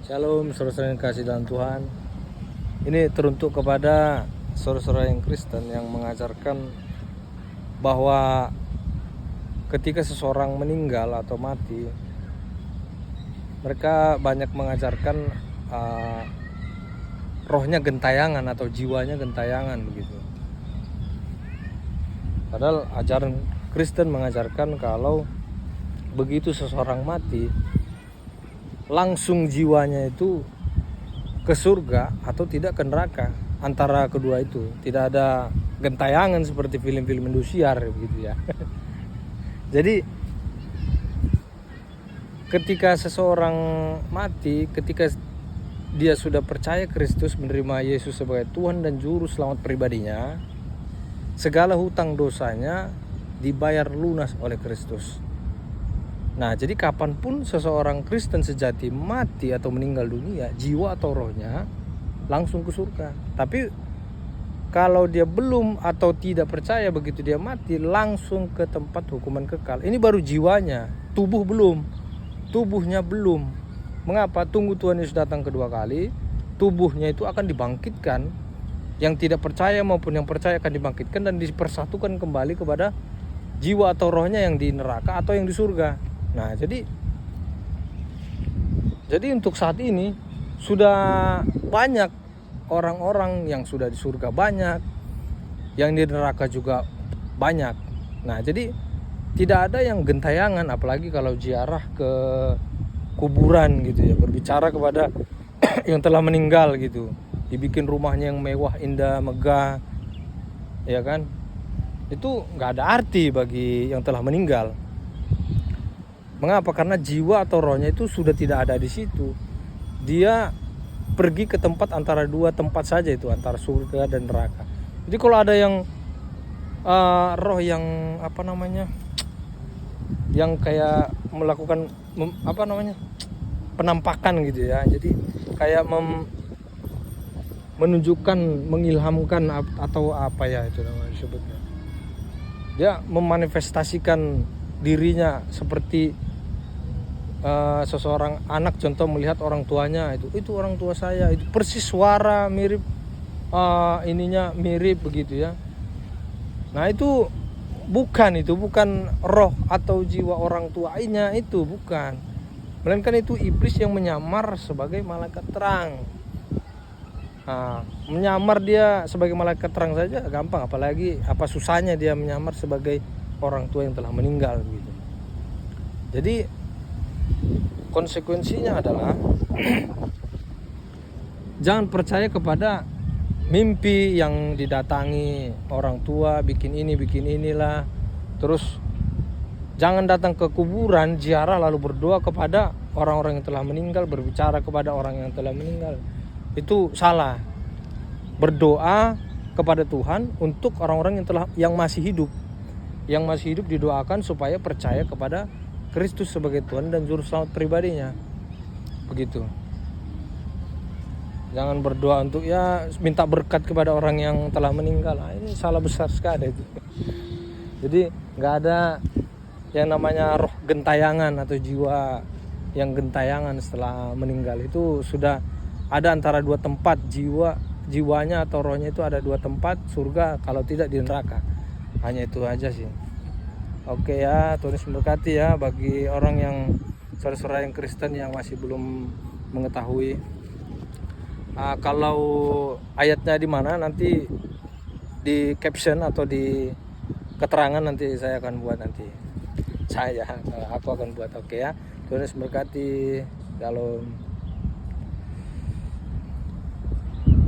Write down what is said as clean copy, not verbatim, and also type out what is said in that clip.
Shalom, saudara-saudara yang kasih dalam Tuhan. Ini teruntuk kepada saudara-saudara yang Kristen yang mengajarkan bahwa ketika seseorang meninggal atau mati, mereka banyak mengajarkan rohnya gentayangan atau jiwanya gentayangan begitu. Padahal ajaran Kristen mengajarkan kalau begitu seseorang mati, langsung jiwanya itu ke surga atau tidak ke neraka. Antara kedua itu tidak ada gentayangan seperti film-film Indosiar begitu ya. Jadi ketika seseorang mati, ketika dia sudah percaya Kristus, menerima Yesus sebagai Tuhan dan Juru Selamat pribadinya, segala hutang dosanya dibayar lunas oleh Kristus. Nah, jadi kapanpun seseorang Kristen sejati mati atau meninggal dunia, jiwa atau rohnya langsung ke surga. Tapi kalau dia belum atau tidak percaya, begitu dia mati langsung ke tempat hukuman kekal. Ini baru jiwanya, tubuh belum, tubuhnya belum. Mengapa? Tunggu Tuhan Yesus datang kedua kali, tubuhnya itu akan dibangkitkan. Yang tidak percaya maupun yang percaya akan dibangkitkan dan dipersatukan kembali kepada jiwa atau rohnya yang di neraka atau yang di surga. Nah, jadi untuk saat ini sudah banyak orang-orang yang sudah di surga, banyak yang di neraka juga banyak. Nah, jadi tidak ada yang gentayangan, apalagi kalau ziarah ke kuburan gitu ya, berbicara kepada yang telah meninggal gitu, dibikin rumahnya yang mewah, indah, megah, ya kan? Itu nggak ada arti bagi yang telah meninggal. Mengapa? Karena jiwa atau rohnya itu sudah tidak ada di situ. Dia pergi ke tempat antara dua tempat saja itu, antara surga dan neraka. Jadi kalau ada yang roh yang yang kayak melakukan penampakan gitu ya. Jadi kayak menunjukkan, mengilhamkan atau apa ya itu namanya disebutnya. Dia memanifestasikan dirinya seperti seseorang anak, contoh melihat orang tuanya, itu orang tua saya, itu persis suara mirip, ininya mirip begitu ya. Nah, itu bukan roh atau jiwa orang tuanya, itu bukan, melainkan itu iblis yang menyamar sebagai malaikat terang. Nah, menyamar dia sebagai malaikat terang saja gampang, apalagi apa susahnya dia menyamar sebagai orang tua yang telah meninggal gitu. Jadi konsekuensinya adalah jangan percaya kepada mimpi yang didatangi orang tua, bikin ini bikin inilah. Terus jangan datang ke kuburan, ziarah lalu berdoa kepada orang-orang yang telah meninggal, berbicara kepada orang yang telah meninggal. Itu salah. Berdoa kepada Tuhan untuk orang-orang yang masih hidup. Yang masih hidup didoakan supaya percaya kepada Kristus sebagai Tuhan dan Juru Selamat pribadinya. Begitu. Jangan berdoa untuk minta berkat kepada orang yang telah meninggal. Nah, ini salah besar sekali itu. Jadi nggak ada yang namanya roh gentayangan atau jiwa yang gentayangan setelah meninggal. Itu sudah ada antara dua tempat, jiwanya atau rohnya itu ada dua tempat, surga kalau tidak di neraka. Hanya itu aja sih. Oke ya, Tuhan Yesus memberkati ya bagi orang yang saudara-saudara yang Kristen yang masih belum mengetahui. Kalau ayatnya di mana nanti di caption atau di keterangan nanti saya akan buat nanti. Aku akan buat, oke ya. Tuhan Yesus memberkati. Shalom.